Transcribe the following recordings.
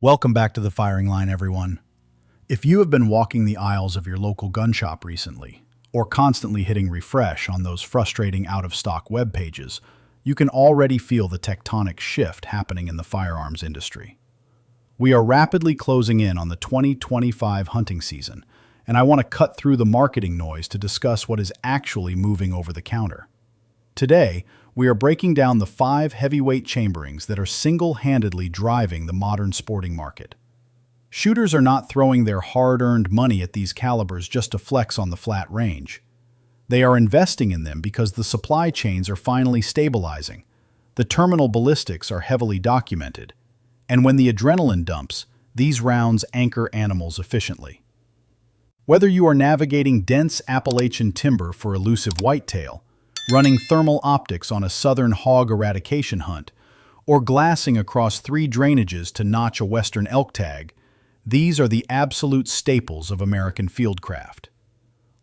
Welcome back to the firing line, everyone. If you have been walking the aisles of your local gun shop recently, or constantly hitting refresh on those frustrating out-of-stock web pages, you can already feel the tectonic shift happening in the firearms industry. We are rapidly closing in on the 2025 hunting season, and I want to cut through the marketing noise to discuss what is actually moving over the counter. Today, we are breaking down the 5 heavyweight chamberings that are single-handedly driving the modern sporting market. Shooters are not throwing their hard-earned money at these calibers just to flex on the flat range. They are investing in them because the supply chains are finally stabilizing, the terminal ballistics are heavily documented, and when the adrenaline dumps, these rounds anchor animals efficiently. Whether you are navigating dense Appalachian timber for elusive whitetail, running thermal optics on a southern hog eradication hunt, or glassing across 3 drainages to notch a western elk tag, these are the absolute staples of American fieldcraft.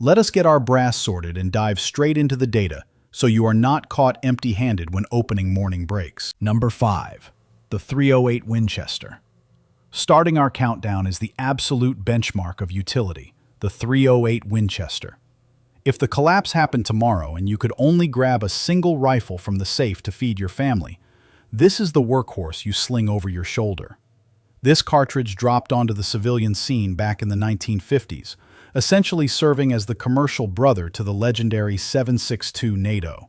Let us get our brass sorted and dive straight into the data so you are not caught empty-handed when opening morning breaks. Number 5. The .308 Winchester. Starting our countdown is the absolute benchmark of utility, the .308 Winchester. If the collapse happened tomorrow and you could only grab a single rifle from the safe to feed your family, this is the workhorse you sling over your shoulder. This cartridge dropped onto the civilian scene back in the 1950s, essentially serving as the commercial brother to the legendary 7.62 NATO.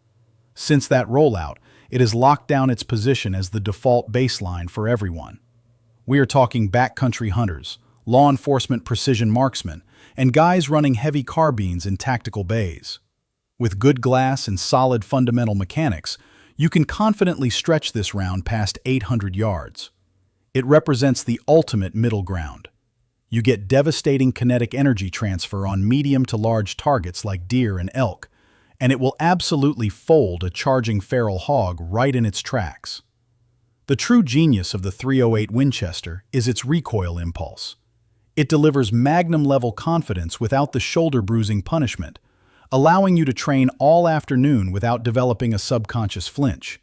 Since that rollout, it has locked down its position as the default baseline for everyone. We are talking backcountry hunters, law enforcement precision marksmen, and guys running heavy carbines in tactical bays. With good glass and solid fundamental mechanics, you can confidently stretch this round past 800 yards. It represents the ultimate middle ground. You get devastating kinetic energy transfer on medium to large targets like deer and elk, and it will absolutely fold a charging feral hog right in its tracks. The true genius of the .308 Winchester is its recoil impulse. It delivers magnum-level confidence without the shoulder-bruising punishment, allowing you to train all afternoon without developing a subconscious flinch.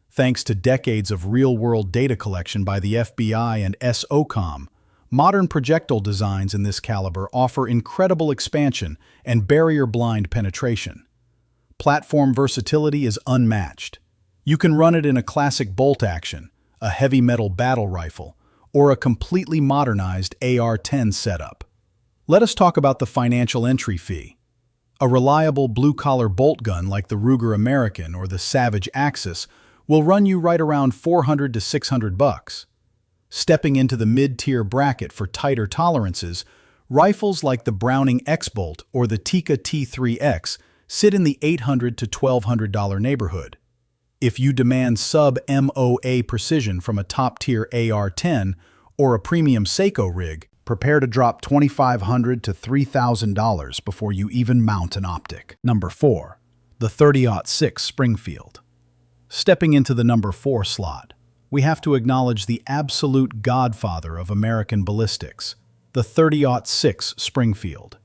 Thanks to decades of real-world data collection by the FBI and SOCOM, modern projectile designs in this caliber offer incredible expansion and barrier-blind penetration. Platform versatility is unmatched. You can run it in a classic bolt action, a heavy metal battle rifle, or a completely modernized AR-10 setup. Let us talk about the financial entry fee. A reliable blue-collar bolt gun like the Ruger American or the Savage Axis will run you right around $400 to $600. Stepping into the mid-tier bracket for tighter tolerances, rifles like the Browning X-Bolt or the Tikka T3X sit in the $800 to $1,200 neighborhood. If you demand sub-MOA precision from a top-tier AR-10 or a premium Seiko rig, prepare to drop $2,500 to $3,000 before you even mount an optic. Number 4. The .30-06 Springfield. Stepping into the number 4 slot, we have to acknowledge the absolute godfather of American ballistics, the .30-06 Springfield.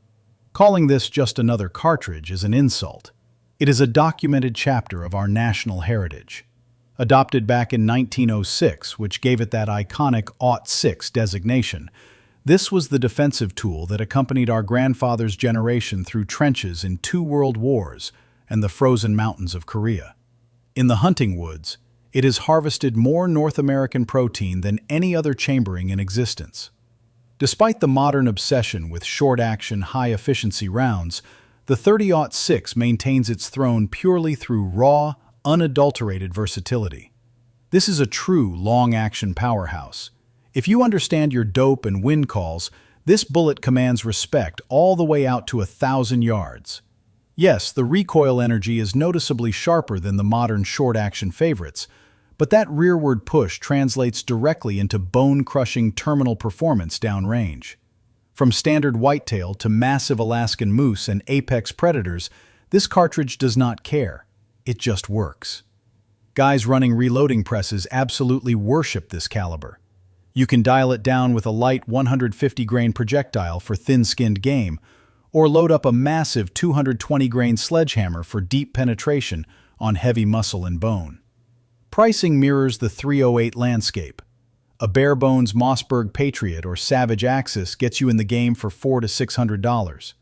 Calling this just another cartridge is an insult. It is a documented chapter of our national heritage. Adopted back in 1906, which gave it that iconic .06 designation, this was the defensive tool that accompanied our grandfather's generation through trenches in 2 world wars and the frozen mountains of Korea. In the hunting woods, it has harvested more North American protein than any other chambering in existence. Despite the modern obsession with short-action, high-efficiency rounds, the .30-06 maintains its throne purely through raw, unadulterated versatility. This is a true long-action powerhouse. If you understand your dope and wind calls, this bullet commands respect all the way out to 1,000 yards. Yes, the recoil energy is noticeably sharper than the modern short-action favorites, but that rearward push translates directly into bone-crushing terminal performance downrange. From standard whitetail to massive Alaskan moose and apex predators, this cartridge does not care. It just works. Guys running reloading presses absolutely worship this caliber. You can dial it down with a light 150-grain projectile for thin-skinned game, or load up a massive 220-grain sledgehammer for deep penetration on heavy muscle and bone. Pricing mirrors the .308 landscape. A bare-bones Mossberg Patriot or Savage Axis gets you in the game for $400 to $600.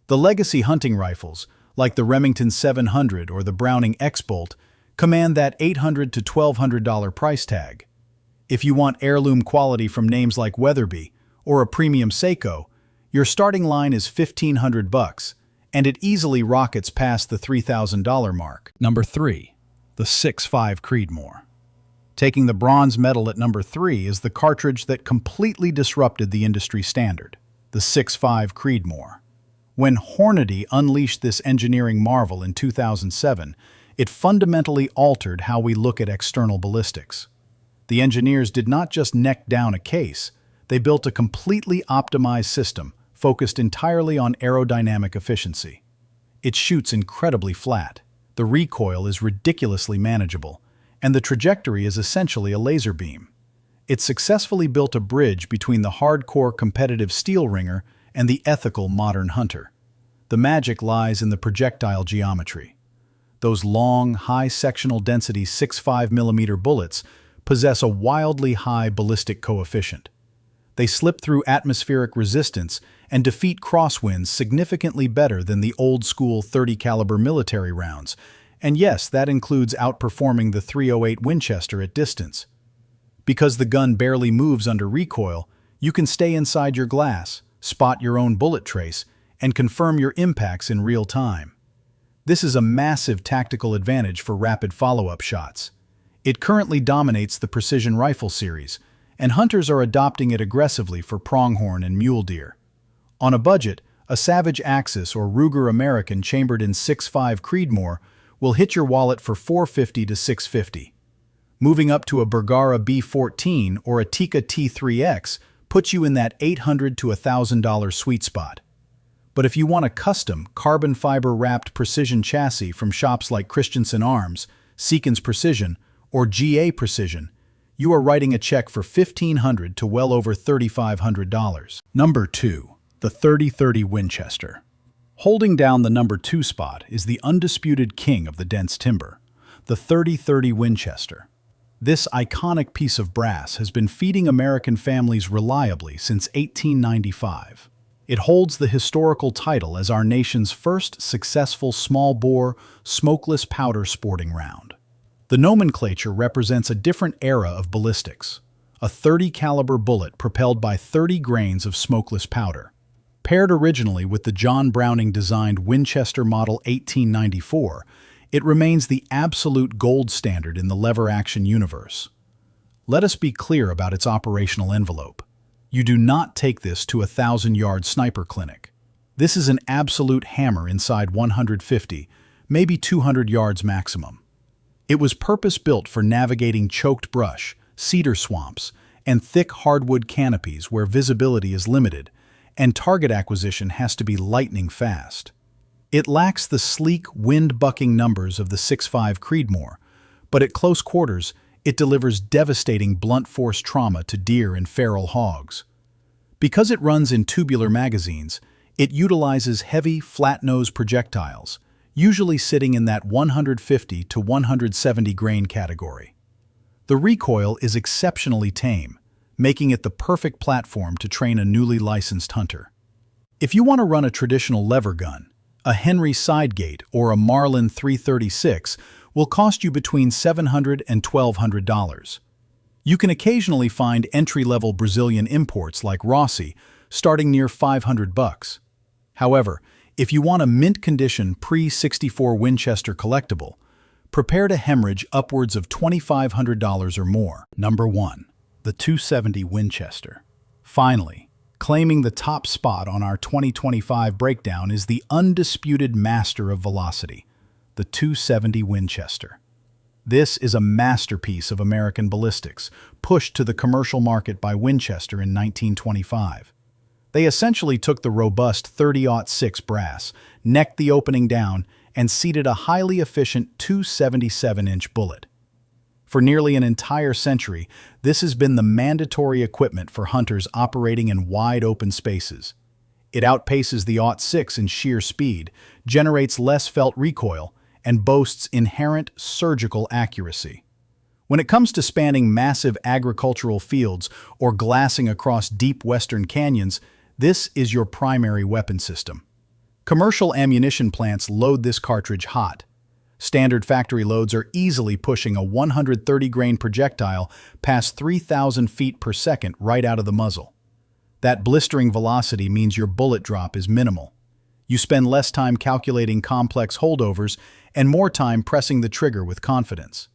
The legacy hunting rifles, like the Remington 700 or the Browning X-Bolt, command that $800 to $1,200 price tag. If you want heirloom quality from names like Weatherby or a premium Seiko, your starting line is $1,500, and it easily rockets past the $3,000 mark. Number 3. The 6.5 Creedmoor. Taking the bronze medal at number 3 is the cartridge that completely disrupted the industry standard, the 6.5 Creedmoor. When Hornady unleashed this engineering marvel in 2007, it fundamentally altered how we look at external ballistics. The engineers did not just neck down a case, they built a completely optimized system focused entirely on aerodynamic efficiency. It shoots incredibly flat, the recoil is ridiculously manageable, and the trajectory is essentially a laser beam. It successfully built a bridge between the hardcore competitive steel ringer and the ethical modern hunter. The magic lies in the projectile geometry. Those long, high sectional density 6.5mm bullets possess a wildly high ballistic coefficient. They slip through atmospheric resistance and defeat crosswinds significantly better than the old-school 30 caliber military rounds, and yes, that includes outperforming the .308 Winchester at distance. Because the gun barely moves under recoil, you can stay inside your glass, spot your own bullet trace, and confirm your impacts in real time. This is a massive tactical advantage for rapid follow-up shots. It currently dominates the precision rifle series, and hunters are adopting it aggressively for pronghorn and mule deer. On a budget, a Savage Axis or Ruger American chambered in 6.5 Creedmoor will hit your wallet for $450 to $650. Moving up to a Bergara B14 or a Tikka T3X puts you in that $800 to $1,000 sweet spot. But if you want a custom, carbon fiber-wrapped precision chassis from shops like Christensen Arms, Seekins Precision, or GA Precision, you are writing a check for $1,500 to well over $3,500. Number 2. The 30-30 Winchester. Holding down the number 2 spot is the undisputed king of the dense timber, the 30-30 Winchester. This iconic piece of brass has been feeding American families reliably since 1895. It holds the historical title as our nation's first successful small-bore, smokeless powder sporting round. The nomenclature represents a different era of ballistics, a 30 caliber bullet propelled by 30 grains of smokeless powder. Paired originally with the John Browning-designed Winchester Model 1894, it remains the absolute gold standard in the lever-action universe. Let us be clear about its operational envelope. You do not take this to a 1,000-yard sniper clinic. This is an absolute hammer inside 150, maybe 200 yards maximum. It was purpose-built for navigating choked brush, cedar swamps, and thick hardwood canopies where visibility is limited, and target acquisition has to be lightning fast. It lacks the sleek, wind-bucking numbers of the 6.5 Creedmoor, but at close quarters, it delivers devastating blunt force trauma to deer and feral hogs. Because it runs in tubular magazines, it utilizes heavy, flat-nose projectiles, usually sitting in that 150 to 170 grain category. The recoil is exceptionally tame, making it the perfect platform to train a newly licensed hunter. If you want to run a traditional lever gun, a Henry Sidegate or a Marlin 336 will cost you between $700 and $1,200. You can occasionally find entry-level Brazilian imports like Rossi, starting near $500. However, if you want a mint-condition pre-64 Winchester collectible, prepare to hemorrhage upwards of $2,500 or more. Number 1. The 270 Winchester. Finally, claiming the top spot on our 2025 breakdown is the undisputed master of velocity, the 270 Winchester. This is a masterpiece of American ballistics, pushed to the commercial market by Winchester in 1925. They essentially took the robust 30-06 brass, necked the opening down, and seated a highly efficient 277-inch bullet. For nearly an entire century, this has been the mandatory equipment for hunters operating in wide open spaces. It outpaces the .06 in sheer speed, generates less felt recoil, and boasts inherent surgical accuracy. When it comes to spanning massive agricultural fields or glassing across deep western canyons, this is your primary weapon system. Commercial ammunition plants load this cartridge hot. Standard factory loads are easily pushing a 130-grain projectile past 3,000 feet per second right out of the muzzle. That blistering velocity means your bullet drop is minimal. You spend less time calculating complex holdovers and more time pressing the trigger with confidence.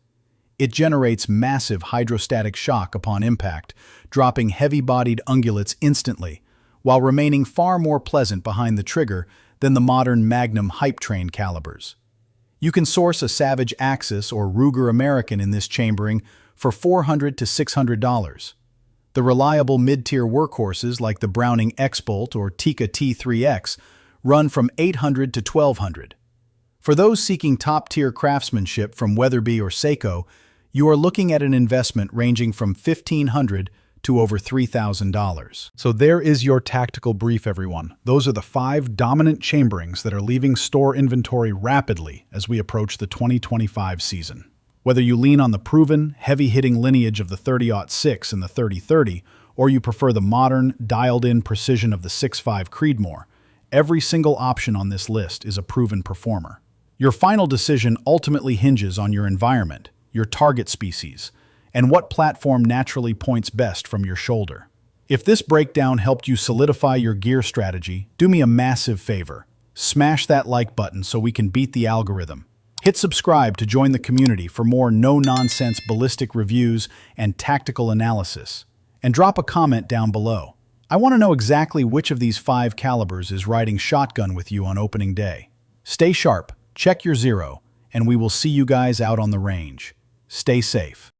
It generates massive hydrostatic shock upon impact, dropping heavy-bodied ungulates instantly, while remaining far more pleasant behind the trigger than the modern Magnum hype train calibers. You can source a Savage Axis or Ruger American in this chambering for $400 to $600. The reliable mid-tier workhorses like the Browning X-Bolt or Tikka T3X run from $800 to $1,200. For those seeking top-tier craftsmanship from Weatherby or Seiko, you are looking at an investment ranging from $1,500 to over $3,000. So there is your tactical brief, everyone. Those are the 5 dominant chamberings that are leaving store inventory rapidly as we approach the 2025 season. Whether you lean on the proven, heavy-hitting lineage of the 30-06 and the 30-30, or you prefer the modern, dialed-in precision of the 6.5 Creedmoor, every single option on this list is a proven performer. Your final decision ultimately hinges on your environment, your target species, and what platform naturally points best from your shoulder. If this breakdown helped you solidify your gear strategy, do me a massive favor. Smash that like button so we can beat the algorithm. Hit subscribe to join the community for more no-nonsense ballistic reviews and tactical analysis. And drop a comment down below. I want to know exactly which of these 5 calibers is riding shotgun with you on opening day. Stay sharp, check your zero, and we will see you guys out on the range. Stay safe.